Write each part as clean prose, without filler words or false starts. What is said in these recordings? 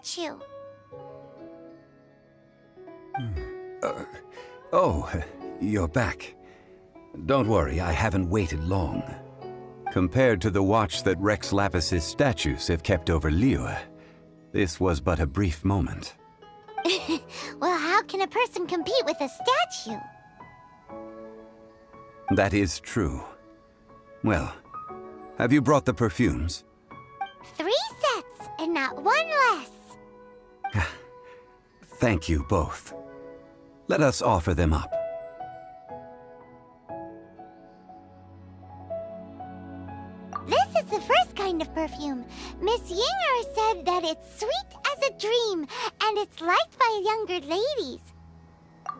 statue. Oh, you're back. Don't worry, I haven't waited long. Compared to the watch that Rex Lapis's statues have kept over Liyue, this was but a brief moment. Well, how can a person compete with a statue? That is true. Well, have you brought the perfumes? 3 sets, and not one less. Thank you both. Let us offer them up. This is the first kind of perfume. Miss Yinger said that it's sweet as a dream, and it's liked by younger ladies.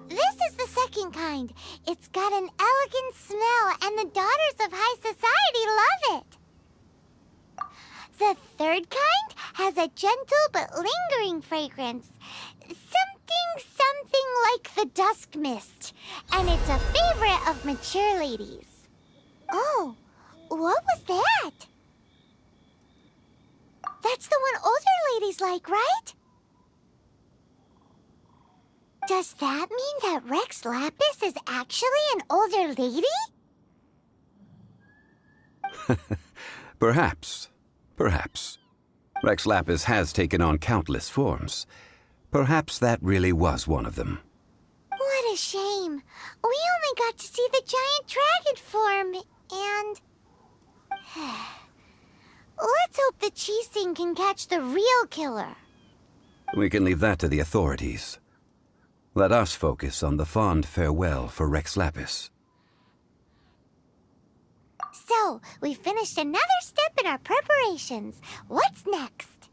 This is the second kind. It's got an elegant smell, and the daughters of high society love it. The third kind has a gentle but lingering fragrance. Something like the dusk mist, and it's a favorite of mature ladies. Oh, what was that? That's the one older ladies like, right? Does that mean that Rex Lapis is actually an older lady? Perhaps. Rex Lapis has taken on countless forms. Perhaps that really was one of them. What a shame. We only got to see the giant dragon form, and... Let's hope the Qixing can catch the real killer. We can leave that to the authorities. Let us focus on the fond farewell for Rex Lapis. So, we finished another step in our preparations. What's next?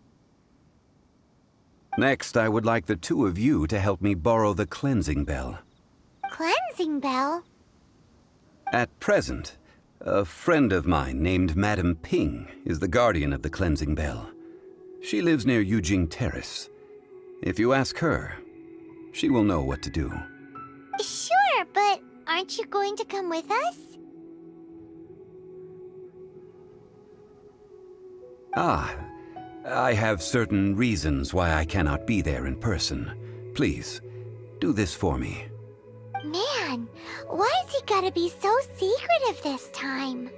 Next, I would like the two of you to help me borrow the cleansing bell. Cleansing bell? At present, a friend of mine named Madame Ping is the guardian of the cleansing bell. She lives near Yujing Terrace. If you ask her, she will know what to do. Sure, but aren't you going to come with us? I have certain reasons why I cannot be there in person. Please, do this for me. Man, why has he gotta be so secretive this time?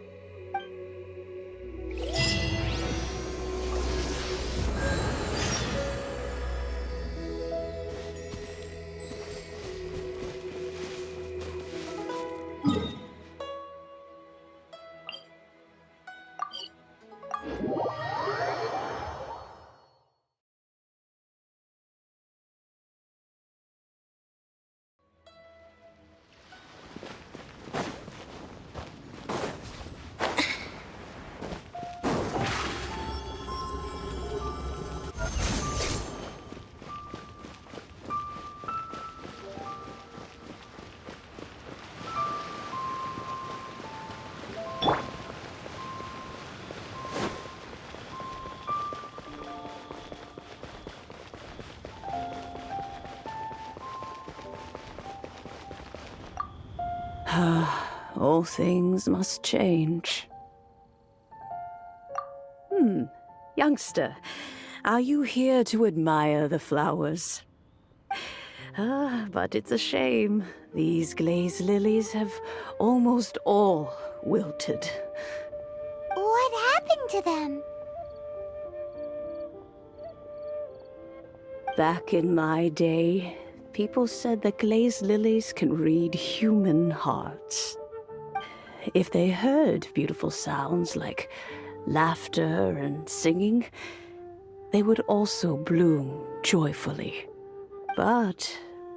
All things must change. Youngster, are you here to admire the flowers? But it's a shame. These glazed lilies have almost all wilted. What happened to them? Back in my day, people said that glazed lilies can read human hearts. If they heard beautiful sounds like laughter and singing, they would also bloom joyfully. But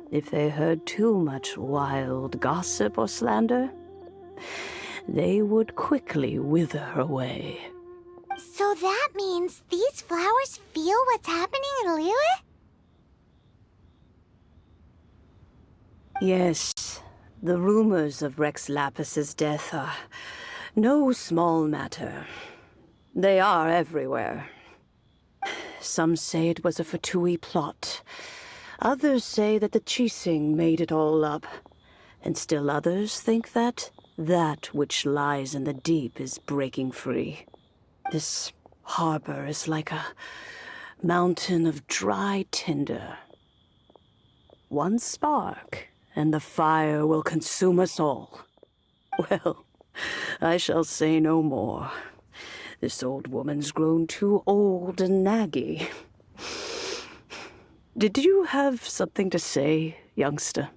if they heard too much wild gossip or slander, they would quickly wither away. So that means these flowers feel what's happening in Liyue? Yes, the rumors of Rex Lapis's death are no small matter. They are everywhere. Some say it was a Fatui plot. Others say that the Qixing made it all up. And still others think that which lies in the deep is breaking free. This harbor is like a mountain of dry tinder. One spark, and the fire will consume us all. Well, I shall say no more. This old woman's grown too old and naggy. Did you have something to say, youngster?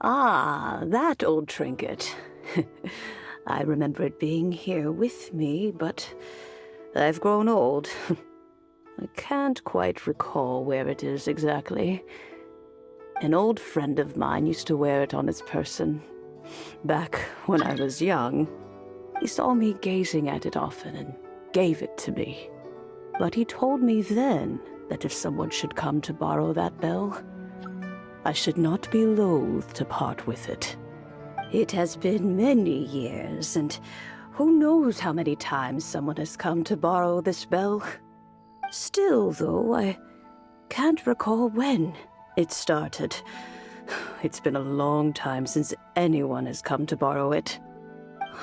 Ah, that old trinket. I remember it being here with me, but I've grown old. I can't quite recall where it is exactly. An old friend of mine used to wear it on his person. Back when I was young, he saw me gazing at it often and gave it to me. But he told me then that if someone should come to borrow that bell, I should not be loath to part with it. It has been many years, and who knows how many times someone has come to borrow this bell. Still, though, I can't recall when it started. It's been a long time since anyone has come to borrow it.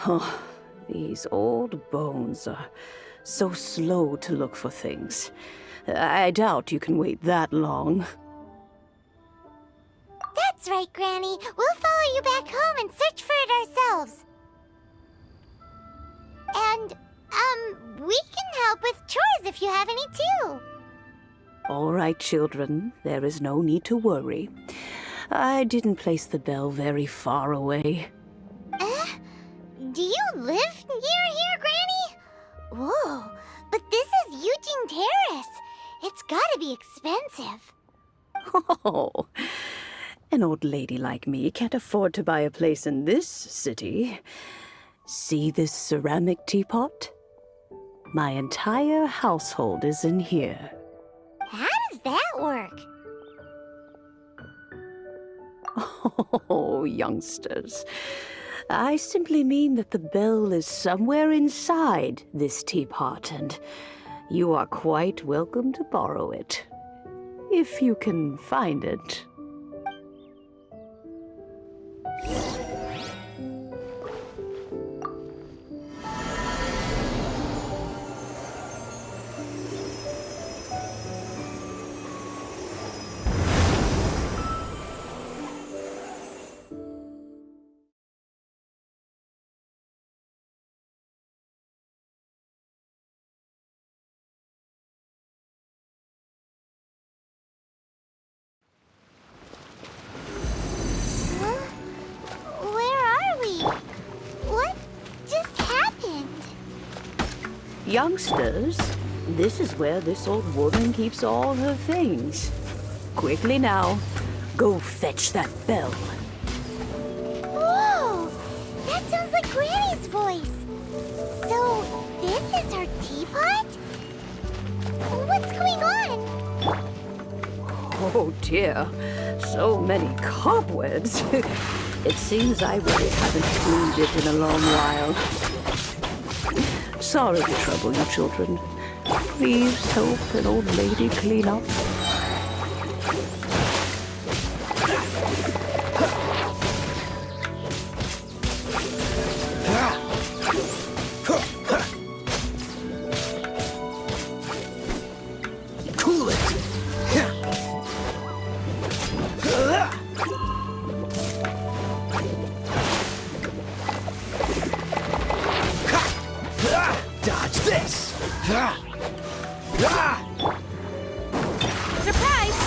Oh, these old bones are so slow to look for things. I doubt you can wait that long. That's right, Granny. We'll follow you back home and search for it ourselves. And, we can help with chores if you have any too. All right, children. There is no need to worry. I didn't place the bell very far away. Do you live near here, Granny? Whoa, but this is Eugene Terrace. It's gotta be expensive. Oh, an old lady like me can't afford to buy a place in this city. See this ceramic teapot? My entire household is in here. How does that work? Oh, youngsters. I simply mean that the bell is somewhere inside this teapot, and you are quite welcome to borrow it, if you can find it. Where are we? What just happened? Youngsters, this is where this old woman keeps all her things. Quickly now, go fetch that bell. Whoa! That sounds like Granny's voice. So, this is her teapot? What's going on? Oh dear, so many cobwebs. It seems I really haven't cleaned it in a long while. Sorry to trouble you, children. Please help an old lady clean up. Cool it! Dodge this! Surprise!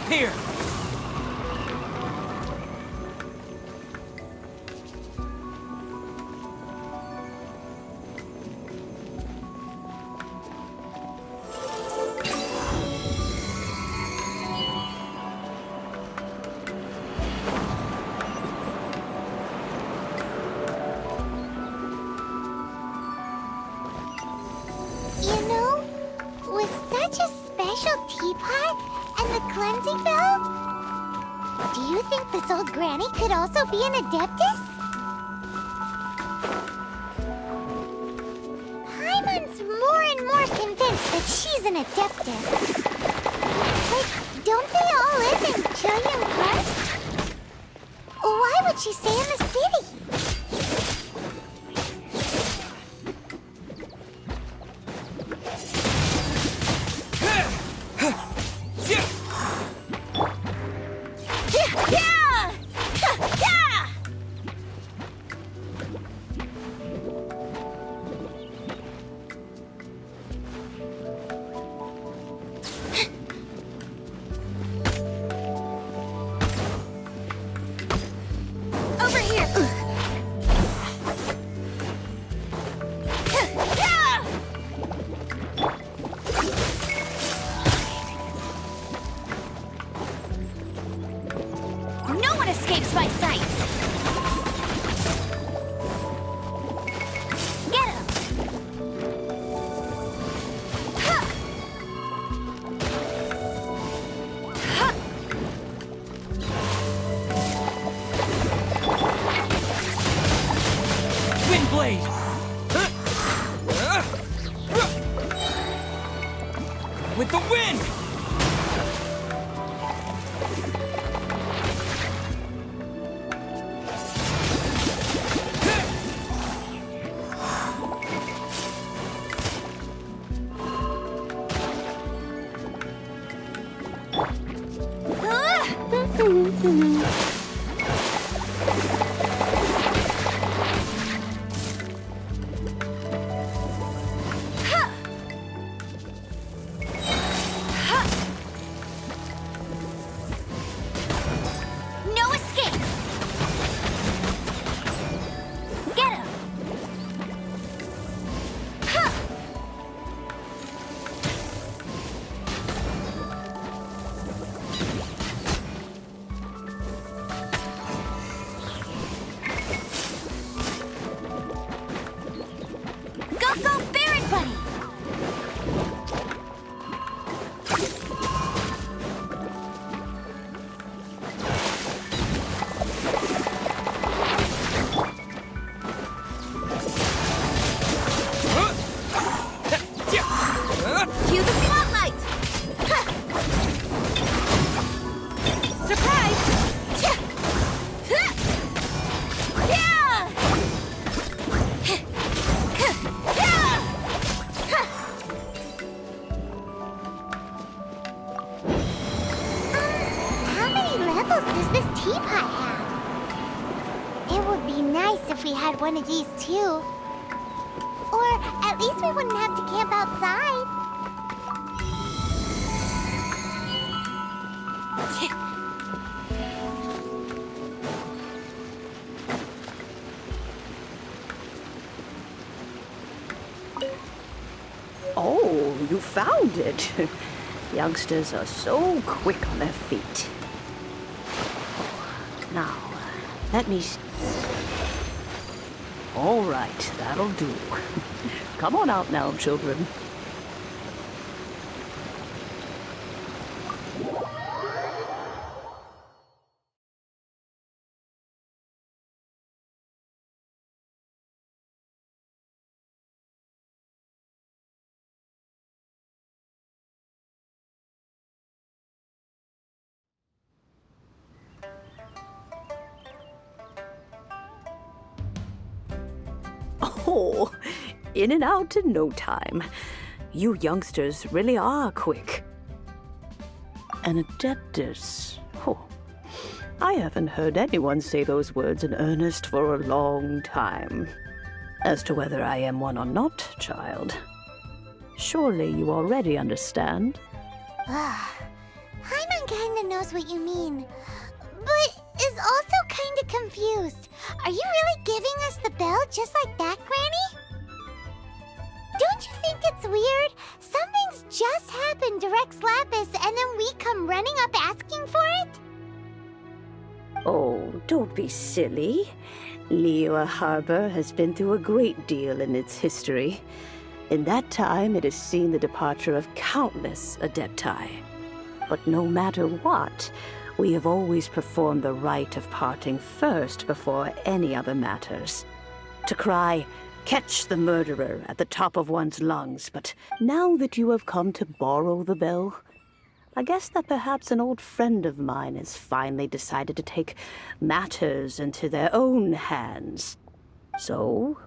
up here! You know, with such a special teapot and the cleansing bell, do you think this old granny could also be an adeptus? Paimon's more and more convinced that she's an adeptus. But don't they all live in Chilium Crest? Why would she stay in the city? Over here! No one escapes my sights! Get him! Huh. Huh. Wind blade! With the wind! No escape! Get him! Huh. Go, Baron Buddy! Cue the spotlight! Huh. Surprise! Huh. Yeah! How many levels does this teapot have? It would be nice if we had one of these too. Or at least we wouldn't have to camp outside. Oh, you found it. Youngsters are so quick on their feet. Now, let me see. All right, that'll do. Come on out now, children. Oh, in and out in no time. You youngsters really are quick. An adeptus. Oh, I haven't heard anyone say those words in earnest for a long time. As to whether I am one or not, child, surely you already understand. Paimon Paimon kinda knows what you mean, but is also kinda confused. Are you really giving us the bell just like that, Granny? Don't you think it's weird? Something's just happened to Rex Lapis and then we come running up asking for it? Oh, don't be silly. Liyue Harbor has been through a great deal in its history. In that time, it has seen the departure of countless Adepti. But no matter what, we have always performed the rite of parting first before any other matters. To cry, "Catch the murderer," at the top of one's lungs, but now that you have come to borrow the bell, I guess that perhaps an old friend of mine has finally decided to take matters into their own hands. So,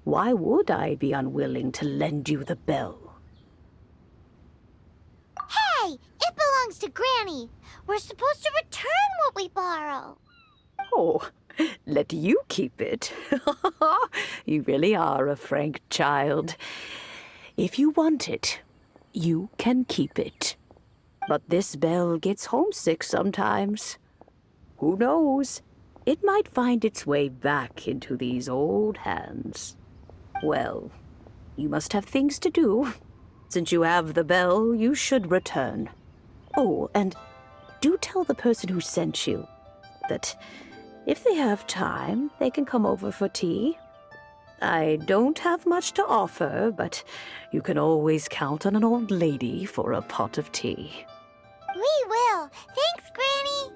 why would I be unwilling to lend you the bell? Hey! It belongs to Granny! We're supposed to return what we borrow! Oh, let you keep it. You really are a frank child. If you want it, you can keep it. But this bell gets homesick sometimes. Who knows? It might find its way back into these old hands. Well, you must have things to do. Since you have the bell, you should return. Oh, and do tell the person who sent you that if they have time, they can come over for tea. I don't have much to offer, but you can always count on an old lady for a pot of tea. We will! Thanks, Granny!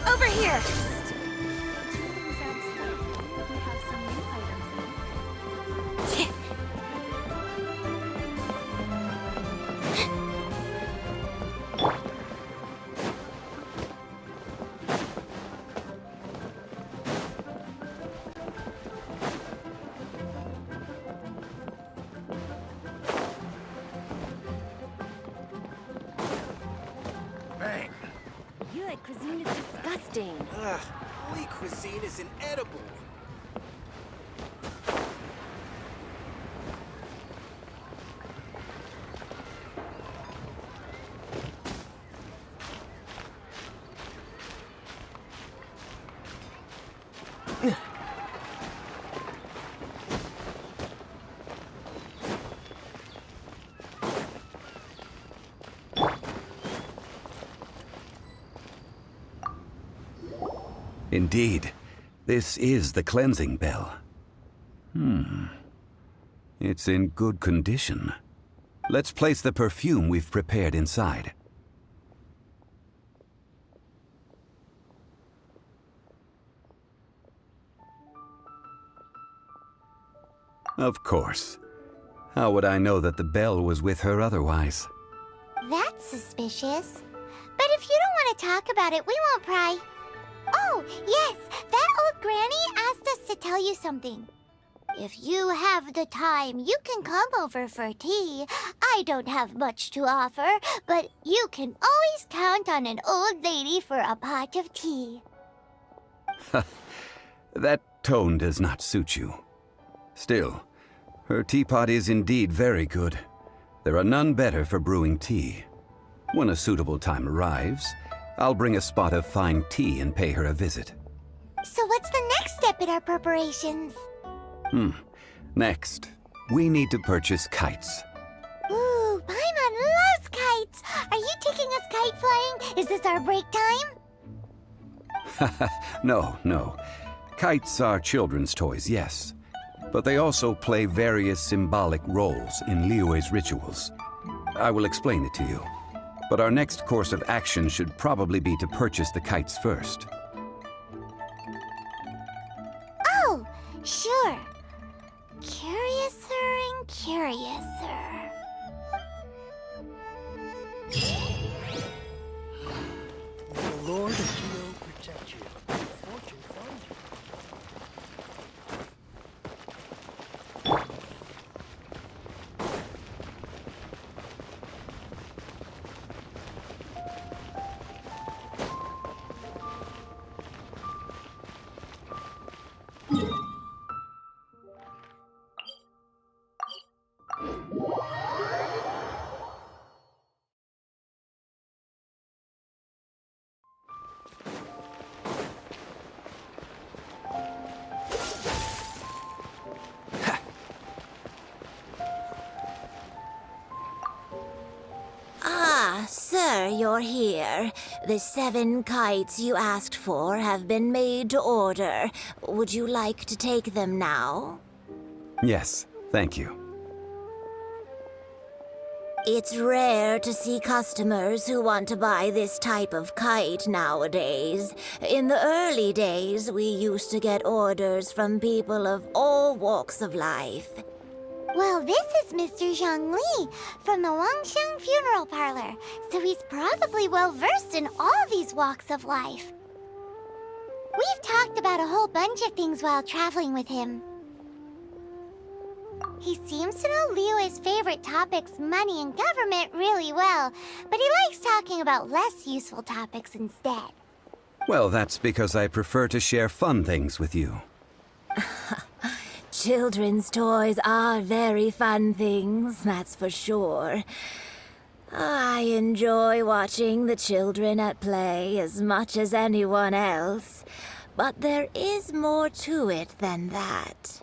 Over here! Bang! Your cuisine is disgusting. Ugh, holy cuisine is inedible. Indeed, this is the cleansing bell. It's in good condition. Let's place the perfume we've prepared inside. Of course. How would I know that the bell was with her otherwise? That's suspicious. But if you don't want to talk about it, we won't pry. Oh, yes, that old granny asked us to tell you something. If you have the time, you can come over for tea. I don't have much to offer, but you can always count on an old lady for a pot of tea. That tone does not suit you. Still, her teapot is indeed very good. There are none better for brewing tea. When a suitable time arrives, I'll bring a spot of fine tea and pay her a visit. So what's the next step in our preparations? Next, we need to purchase kites. Ooh, Paimon loves kites! Are you taking us kite flying? Is this our break time? No. Kites are children's toys, yes. But they also play various symbolic roles in Liyue's rituals. I will explain it to you. But our next course of action should probably be to purchase the kites first. Oh, Sure. Curiouser and curiouser. May the Lord of Geo protect you. Fortune find you. Ah, sir, you're here. The 7 kites you asked for have been made to order. Would you like to take them now? Yes, thank you. It's rare to see customers who want to buy this type of kite nowadays. In the early days, we used to get orders from people of all walks of life. Well, this is Mr. Zhang Li from the Wangxiang Funeral Parlor, so he's probably well-versed in all these walks of life. We've talked about a whole bunch of things while traveling with him. He seems to know Liyue's favorite topics, money and government, really well, but he likes talking about less useful topics instead. Well, that's because I prefer to share fun things with you. Children's toys are very fun things, that's for sure. I enjoy watching the children at play as much as anyone else, but there is more to it than that.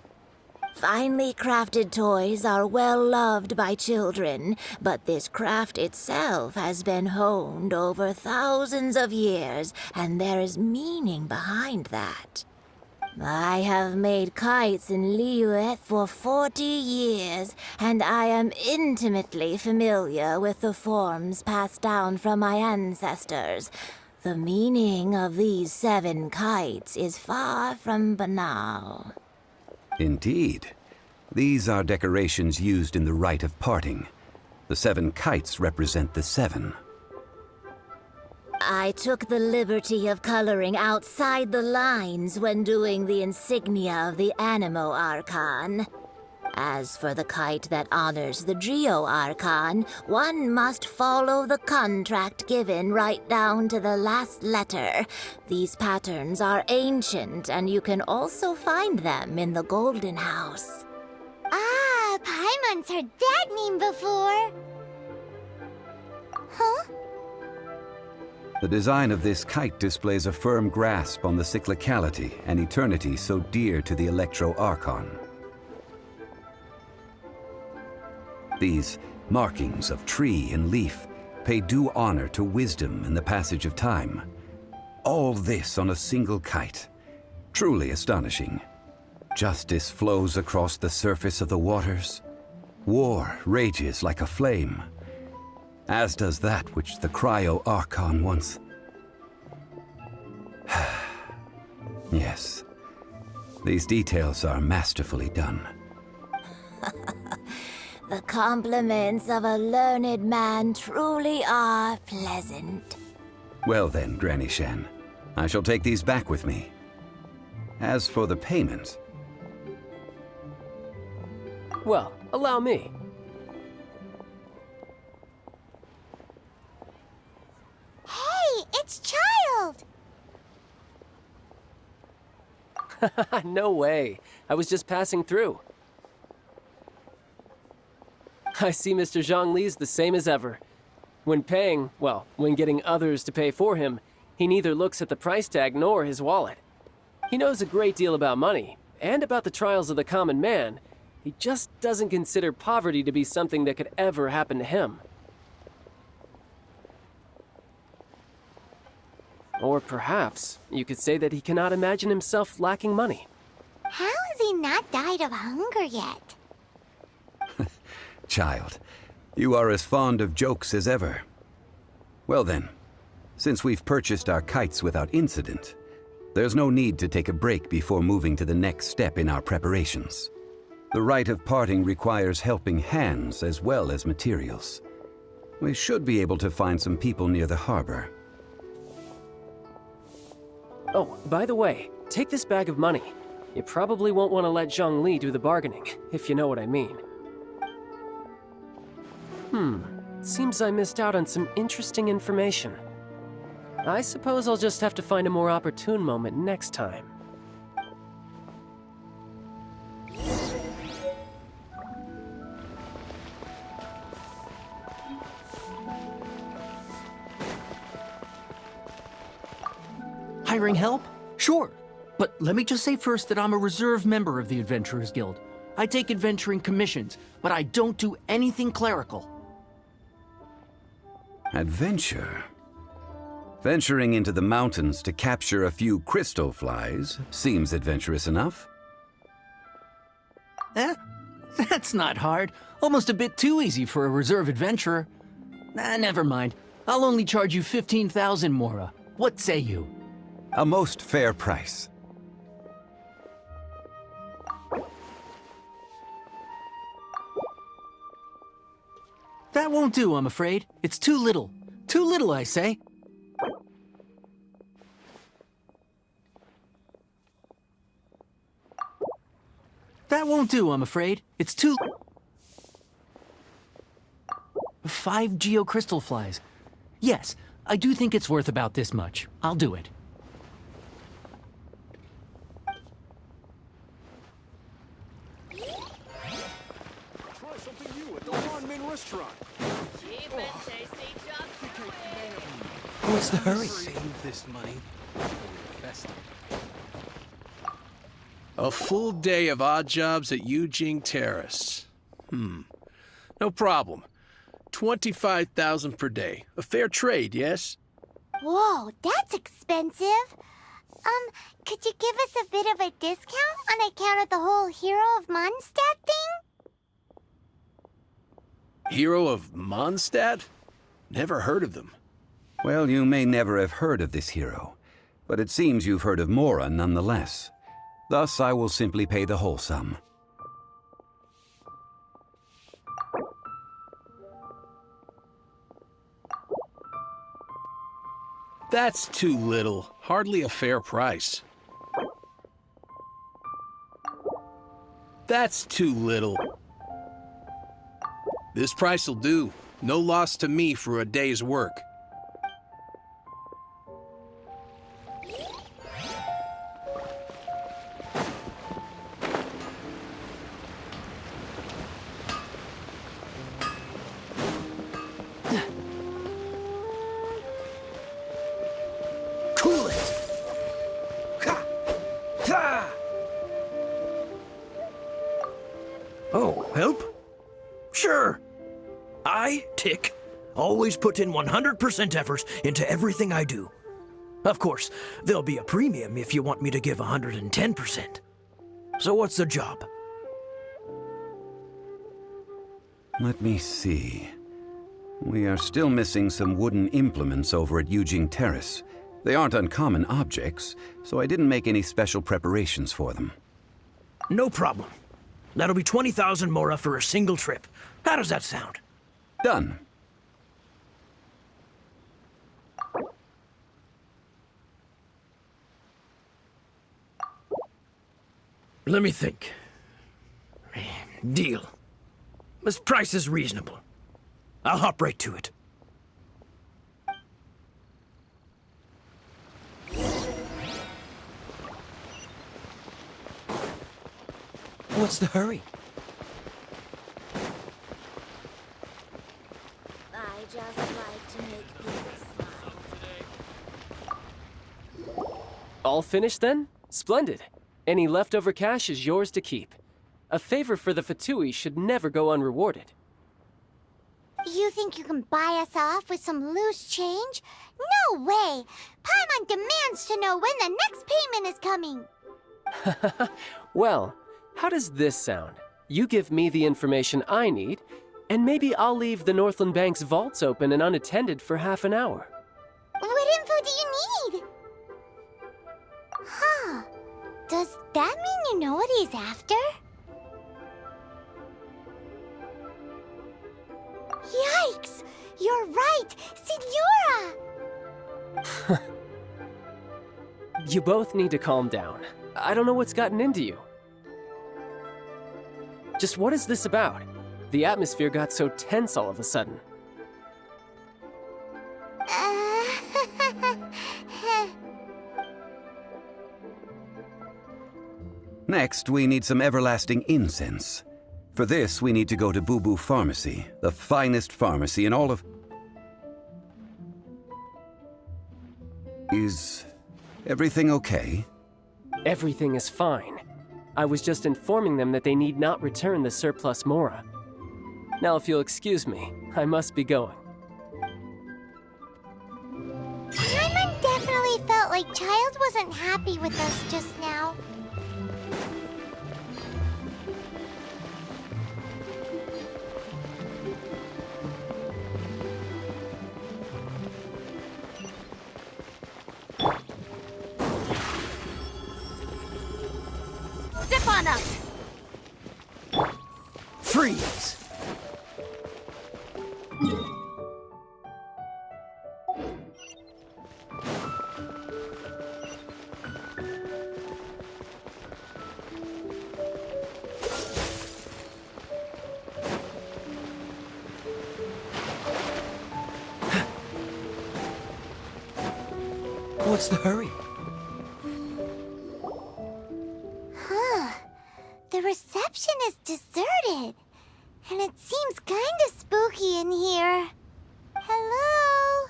Finely crafted toys are well loved by children, but this craft itself has been honed over thousands of years, and there is meaning behind that. I have made kites in Liyue for 40 years, and I am intimately familiar with the forms passed down from my ancestors. The meaning of these 7 kites is far from banal. Indeed. These are decorations used in the rite of parting. The 7 kites represent the 7. I took the liberty of coloring outside the lines when doing the insignia of the Animo Archon. As for the kite that honors the Geo Archon, one must follow the contract given right down to the last letter. These patterns are ancient, and you can also find them in the Golden House. Ah, Paimon's heard that name before. Huh? The design of this kite displays a firm grasp on the cyclicality and eternity so dear to the Electro Archon. These markings of tree and leaf pay due honor to wisdom and the passage of time. All this on a single kite. Truly astonishing. Justice flows across the surface of the waters. War rages like a flame, as does that which the Cryo Archon once... Yes, these details are masterfully done. The compliments of a learned man truly are pleasant. Well then, Granny Shan, I shall take these back with me. As for the payment... Well, allow me. Hey, it's Child! No way. I was just passing through. I see Mr. Zhang Li's the same as ever. When paying, well, when getting others to pay for him, he neither looks at the price tag nor his wallet. He knows a great deal about money, and about the trials of the common man. He just doesn't consider poverty to be something that could ever happen to him. Or perhaps you could say that he cannot imagine himself lacking money. How has he not died of hunger yet? Child, you are as fond of jokes as ever. Well then, since we've purchased our kites without incident, There's no need to take a break before moving to the next step in our preparations. The rite of parting requires helping hands as well as materials. We should be able to find some people near the harbor. Oh, by the way, take this bag of money. You probably won't want to let Zhongli do the bargaining, if you know what I mean. Seems I missed out on some interesting information. I suppose I'll just have to find a more opportune moment next time. Hiring help? Sure. But let me just say first that I'm a reserve member of the Adventurers Guild. I take adventuring commissions, but I don't do anything clerical. Adventure? Venturing into the mountains to capture a few crystal flies seems adventurous enough. That's not hard. Almost a bit too easy for a reserve adventurer. Never mind. I'll only charge you 15,000 Mora. What say you? A most fair price. That won't do, I'm afraid. It's too little. Too little, I say. That won't do, I'm afraid. It's too... 5 geocrystal flies. Yes, I do think it's worth about this much. I'll do it. Try something new at the Ramen restaurant. What's the hurry? Save this money. Invest it. A full day of odd jobs at Eugene Terrace. No problem. 25,000 per day. A fair trade, yes? Whoa, that's expensive. Could you give us a bit of a discount on account of the whole Hero of Mondstadt thing? Hero of Mondstadt? Never heard of them. Well, you may never have heard of this hero, but it seems you've heard of Mora nonetheless. Thus, I will simply pay the whole sum. That's too little. Hardly a fair price. That's too little. This price will do. No loss to me for a day's work. Cool it! Ha! Ha! Oh, help? Sure. I, Tick, always put in 100% effort into everything I do. Of course, there'll be a premium if you want me to give 110%. So what's the job? Let me see. We are still missing some wooden implements over at Eugene Terrace. They aren't uncommon objects, so I didn't make any special preparations for them. No problem. That'll be 20,000 Mora for a single trip. How does that sound? Done. Let me think. Deal. This price is reasonable. I'll hop right to it. What's the hurry? I just like to make people smile. All finished then? Splendid. Any leftover cash is yours to keep. A favor for the Fatui should never go unrewarded. You think you can buy us off with some loose change? No way! Paimon demands to know when the next payment is coming! Well, how does this sound? You give me the information I need, and maybe I'll leave the Northland Bank's vaults open and unattended for half an hour. What info do you need? Huh. Does that mean you know what he's after? Yikes! You're right! Signora! You both need to calm down. I don't know what's gotten into you. Just what is this about? The atmosphere got so tense all of a sudden. Next, we need some everlasting incense. For this, we need to go to Boo Boo Pharmacy, the finest pharmacy in all of... Is everything okay? Everything is fine. I was just informing them that they need not return the surplus Mora. Now, if you'll excuse me, I must be going. Paimon definitely felt like Child wasn't happy with us just now. Step on up! Freeze! What's the hurry? The reception is deserted. And it seems kinda spooky in here. Hello?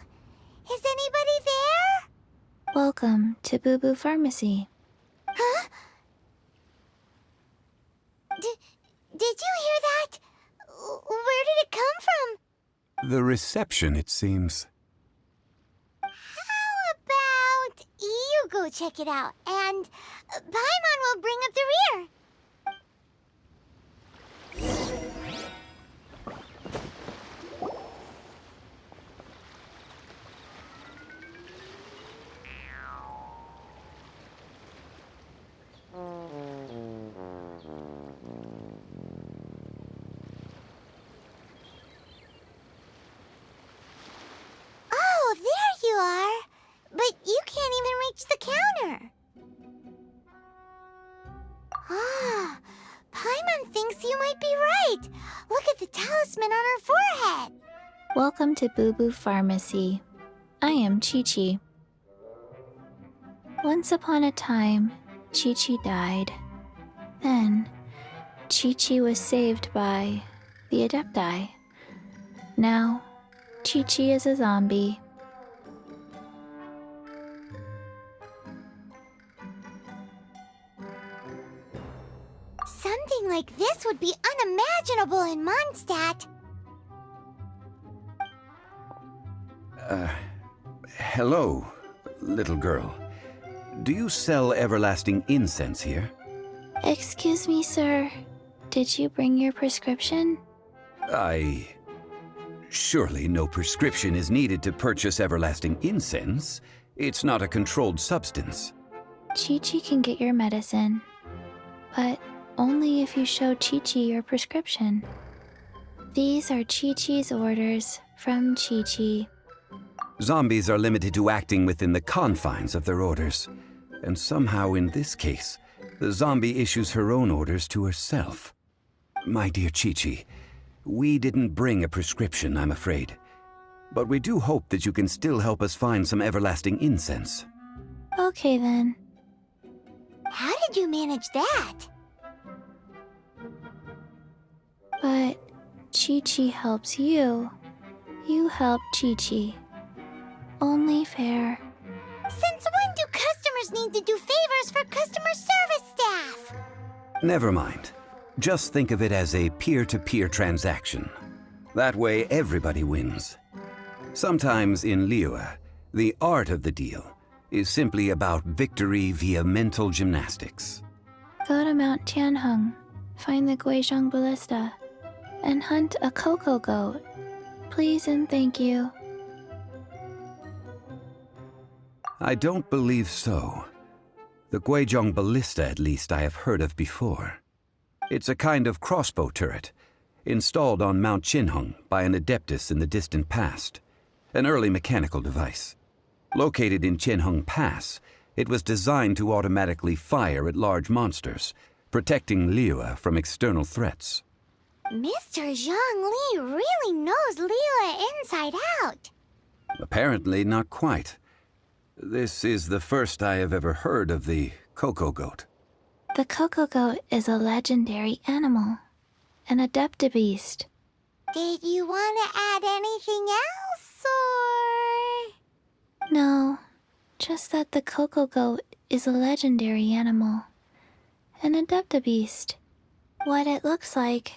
Is anybody there? Welcome to Boo Boo Pharmacy. Huh? Did you hear that? Where did it come from? The reception, it seems. How about you go check it out, and Paimon will bring up the rear. Oh, there you are. But you can't even reach the counter. Ah, Paimon thinks you might be right. Look at the talisman on her forehead. Welcome to Boo Boo Pharmacy. I am Chi-Chi. Once upon a time, Chi-Chi died. Then, Chi-Chi was saved by the Adepti. Now, Chi-Chi is a zombie. Something like this would be unimaginable in Mondstadt. Hello, little girl. Do you sell everlasting incense here? Excuse me, sir. Did you bring your prescription? Surely no prescription is needed to purchase everlasting incense. It's not a controlled substance. Chi-Chi can get your medicine, but only if you show Chi-Chi your prescription. These are Chi-Chi's orders from Chi-Chi. Zombies are limited to acting within the confines of their orders. And somehow in this case, the zombie issues her own orders to herself. My dear Chi-Chi, we didn't bring a prescription, I'm afraid. But we do hope that you can still help us find some everlasting incense. Okay then. How did you manage that? But Chi-Chi helps you. You help Chi-Chi. Only fair. Since when do customers need to do favors for customer service staff? Never mind. Just think of it as a peer-to-peer transaction. That way everybody wins. Sometimes in Liyue, the art of the deal is simply about victory via mental gymnastics. Go to Mount Tianheng, find the Guizhong Ballista, and hunt a cocoa goat. Please and thank you. I don't believe so. The Guizhong Ballista, at least, I have heard of before. It's a kind of crossbow turret, installed on Mount Qinheng by an adeptus in the distant past, an early mechanical device. Located in Qinheng Pass, it was designed to automatically fire at large monsters, protecting Liyue from external threats. Mr. Zhongli really knows Liyue inside out. Apparently not quite. This is the first I have ever heard of the Coco Goat. The Coco Goat is a legendary animal, an adeptabeast. Did you want to add anything else, or...? No, just that the Coco Goat is a legendary animal, an adeptabeast. What it looks like,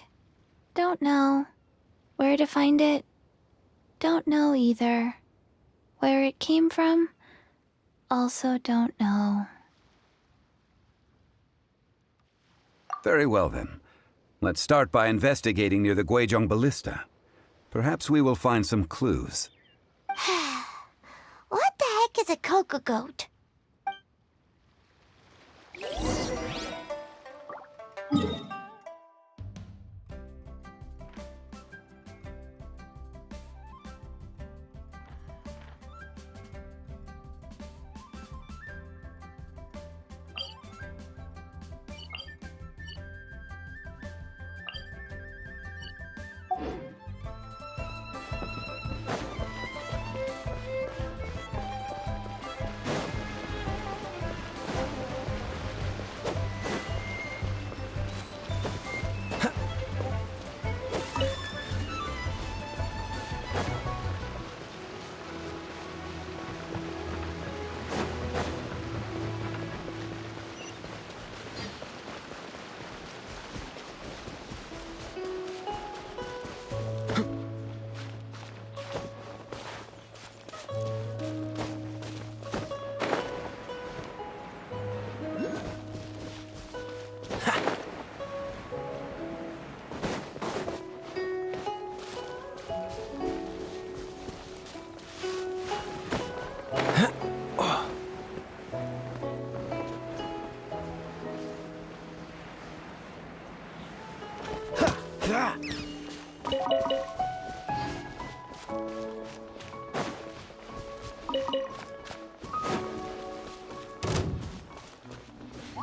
don't know. Where to find it, don't know either. Where it came from, also don't know. Very well then. Let's start by investigating near the Guizhong Ballista. Perhaps we will find some clues. What the heck is a Coco Goat?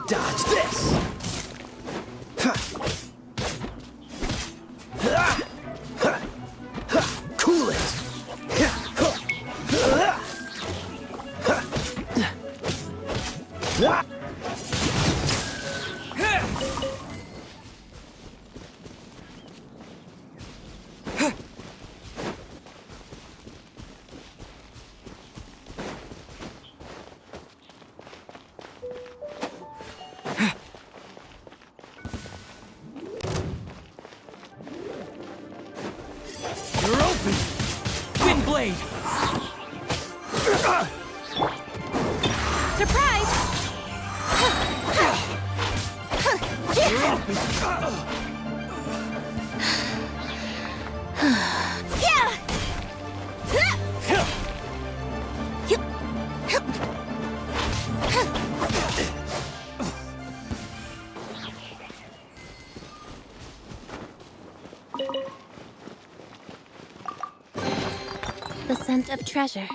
Dodge this! Cool it! You're open! Wind blade! Surprise! You're open! The scent of treasure.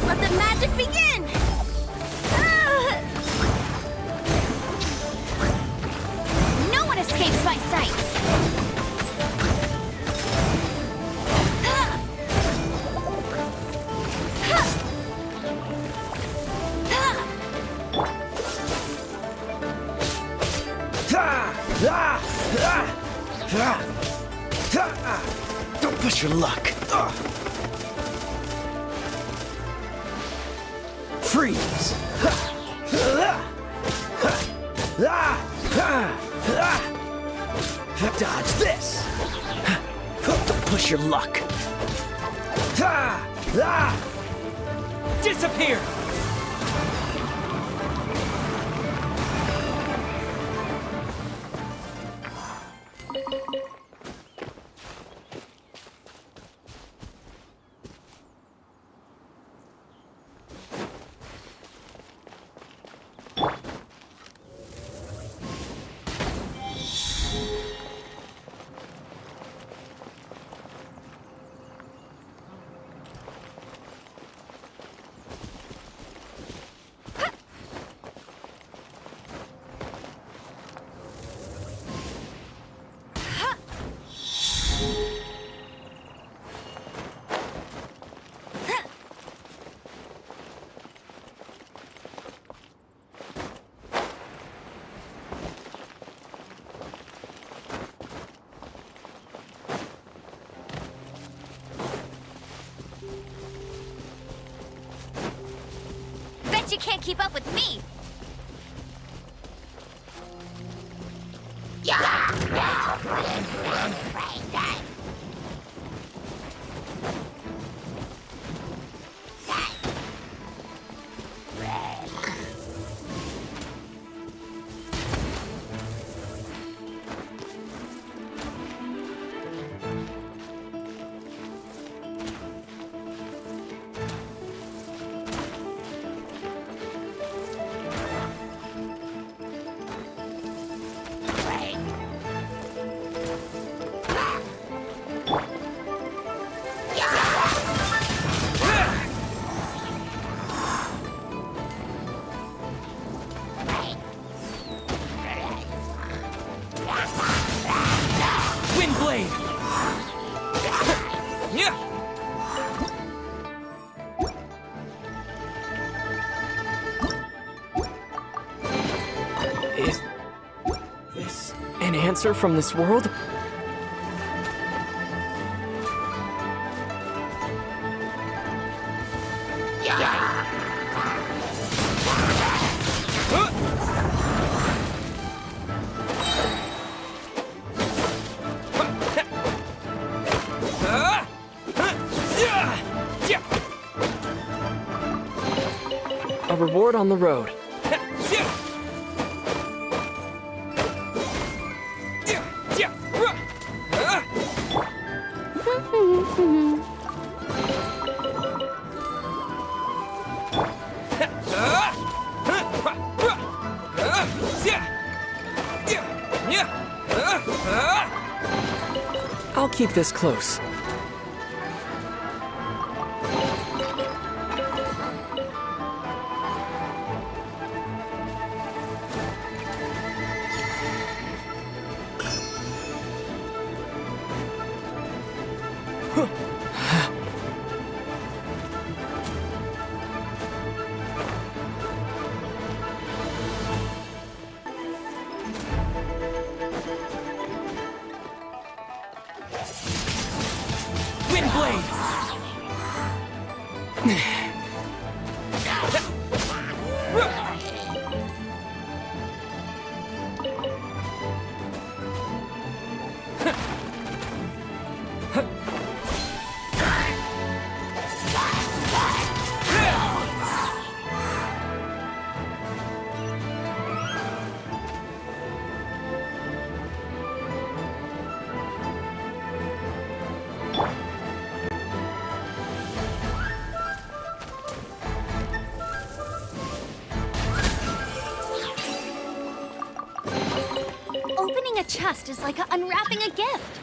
Let the magic begin! No one escapes my sights! Don't push your luck. Freeze. Dodge this. Don't push your luck. Disappear! Bet you can't keep up with me! Blade! Is this an answer from this world? A reward on the road. I'll keep this close. Opening a chest is like unwrapping a gift.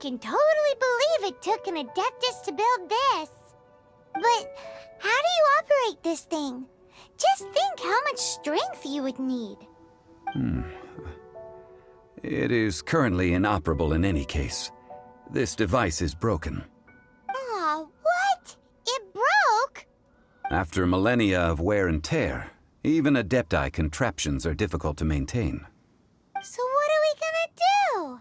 can totally believe it took an Adeptus to build this. But how do you operate this thing? Just think how much strength you would need. It is currently inoperable in any case. This device is broken. Aw, what? It broke? After millennia of wear and tear, even Adepti contraptions are difficult to maintain. So what are we gonna do?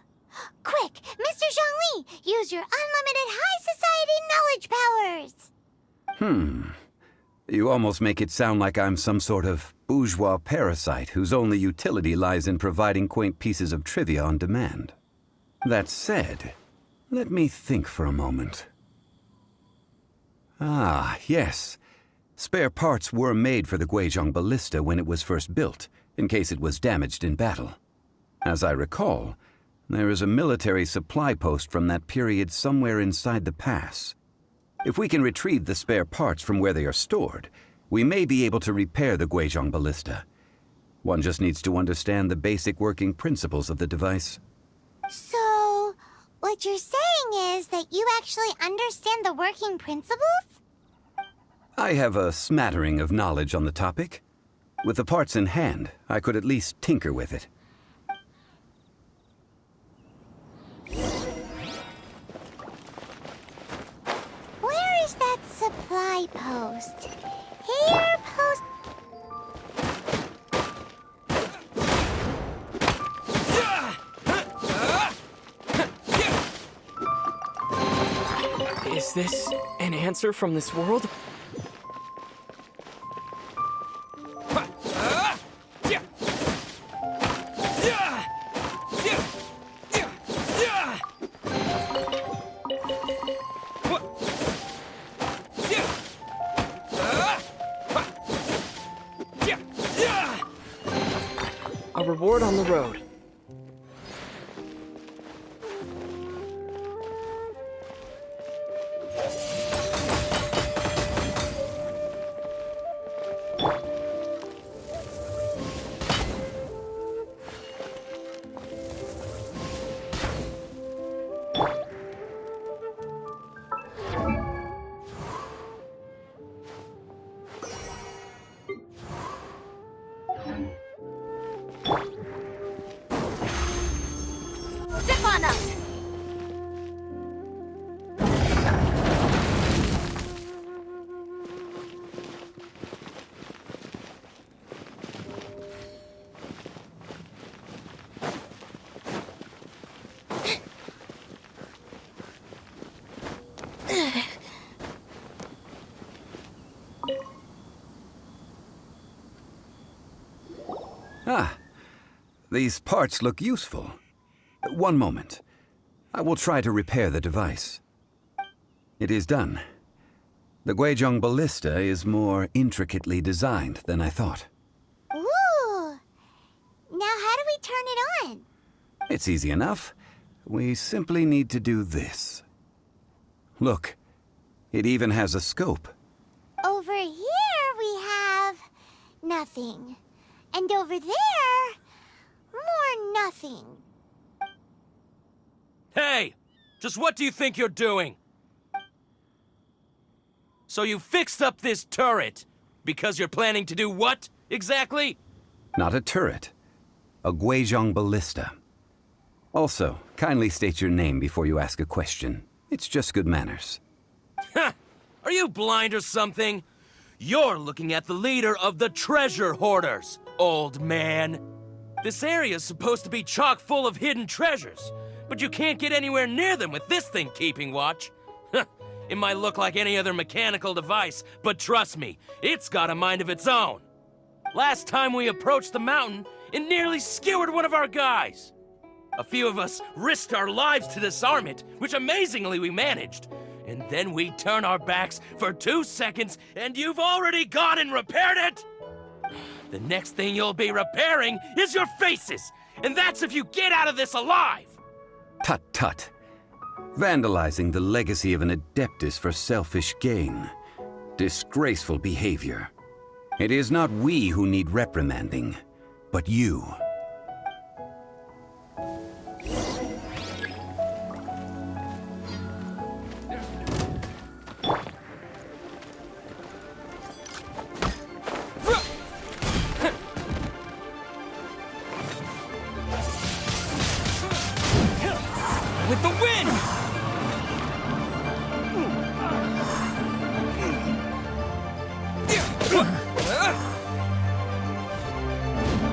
Quick, Mr. Zhongli, use your unlimited high society knowledge powers! You almost make it sound like I'm some sort of bourgeois parasite whose only utility lies in providing quaint pieces of trivia on demand. That said, let me think for a moment. Ah, yes. Spare parts were made for the Guizhong Ballista when it was first built, in case it was damaged in battle. As I recall, there is a military supply post from that period somewhere inside the pass. If we can retrieve the spare parts from where they are stored, we may be able to repair the Guizhong Ballista. One just needs to understand the basic working principles of the device. So, what you're saying is that you actually understand the working principles? I have a smattering of knowledge on the topic. With the parts in hand, I could at least tinker with it. Where is that supply post? Here, post... Is this an answer from this world? A reward on the road. Zip on up! Ah, these parts look useful. One moment. I will try to repair the device. It is done. The Guizhong Ballista is more intricately designed than I thought. Ooh! Now how do we turn it on? It's easy enough. We simply need to do this. Look, it even has a scope. Over here we have... nothing. And over there... more nothing. Hey! Just what do you think you're doing? So you fixed up this turret because you're planning to do what, exactly? Not a turret. A Guizhong Ballista. Also, kindly state your name before you ask a question. It's just good manners. Ha! Are you blind or something? You're looking at the leader of the treasure hoarders, old man. This area's supposed to be chock full of hidden treasures, but you can't get anywhere near them with this thing keeping watch. It might look like any other mechanical device, but trust me, it's got a mind of its own. Last time we approached the mountain, it nearly skewered one of our guys. A few of us risked our lives to disarm it, which amazingly we managed. And then we turn our backs for 2 seconds, and you've already gone and repaired it? The next thing you'll be repairing is your faces, and that's if you get out of this alive! Tut tut. Vandalizing the legacy of an Adeptus for selfish gain. Disgraceful behavior. It is not we who need reprimanding, but you. with the wind!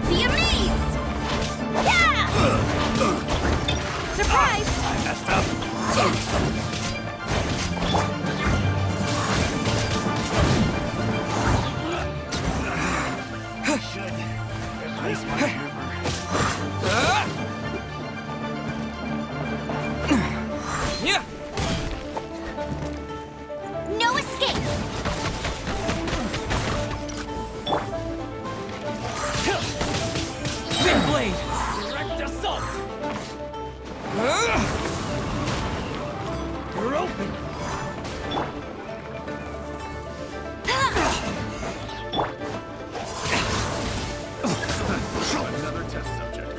Be amazed! Yeah! Surprise! I messed up. Replace my hammer. Yeah! No escape! Wind blade! Direct assault! You're open! Another test subject.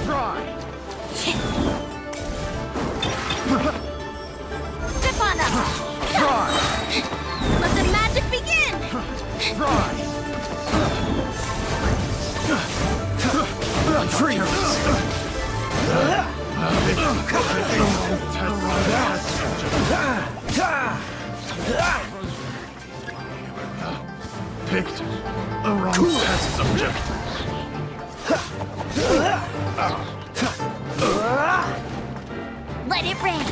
Try. Step on up! Try. Let the magic begin! Try. Freeze. Picked the wrong test subject. Let it rain!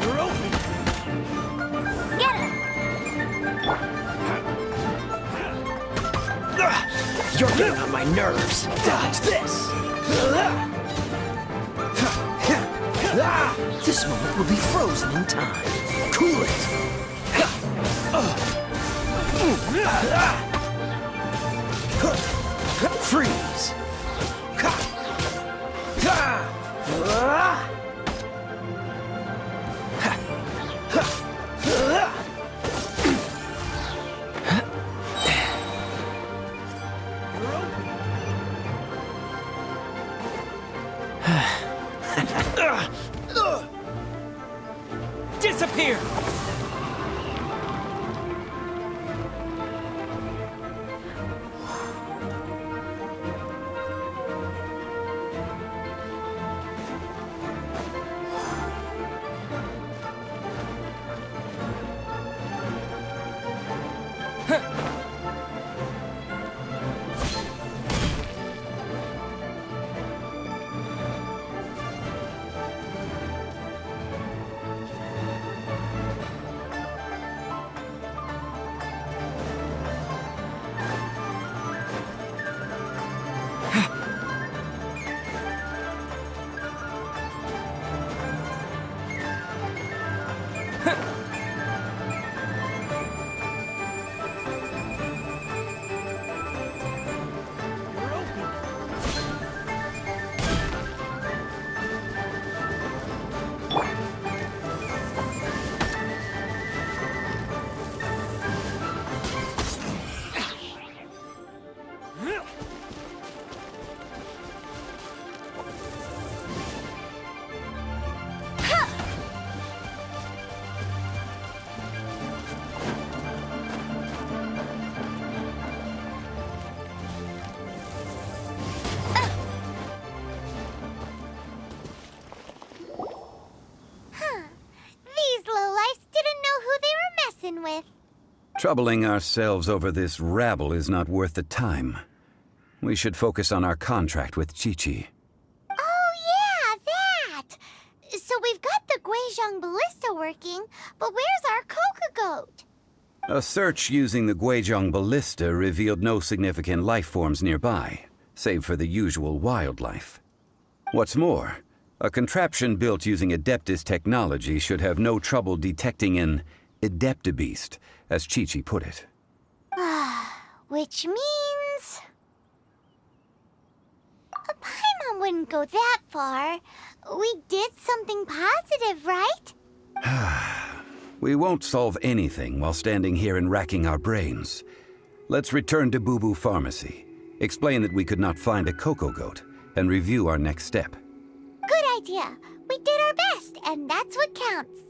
You're open! Get him! You're getting on my nerves. Dodge this. This moment will be frozen in time. Cool it. Freeze. Disappear! With. Troubling ourselves over this rabble is not worth the time. We should focus on our contract with Chi-Chi. Oh, yeah, that! So we've got the Guizhong ballista working, but where's our Coca goat? A search using the Guizhong ballista revealed no significant life forms nearby, save for the usual wildlife. What's more, a contraption built using Adeptus technology should have no trouble detecting an Adeptabeast, as Chi-Chi put it. Which means... Paimon wouldn't go that far. We did something positive, right? We won't solve anything while standing here and racking our brains. Let's return to Boo Boo Pharmacy, explain that we could not find a Coco goat, and review our next step. Good idea. We did our best, and that's what counts.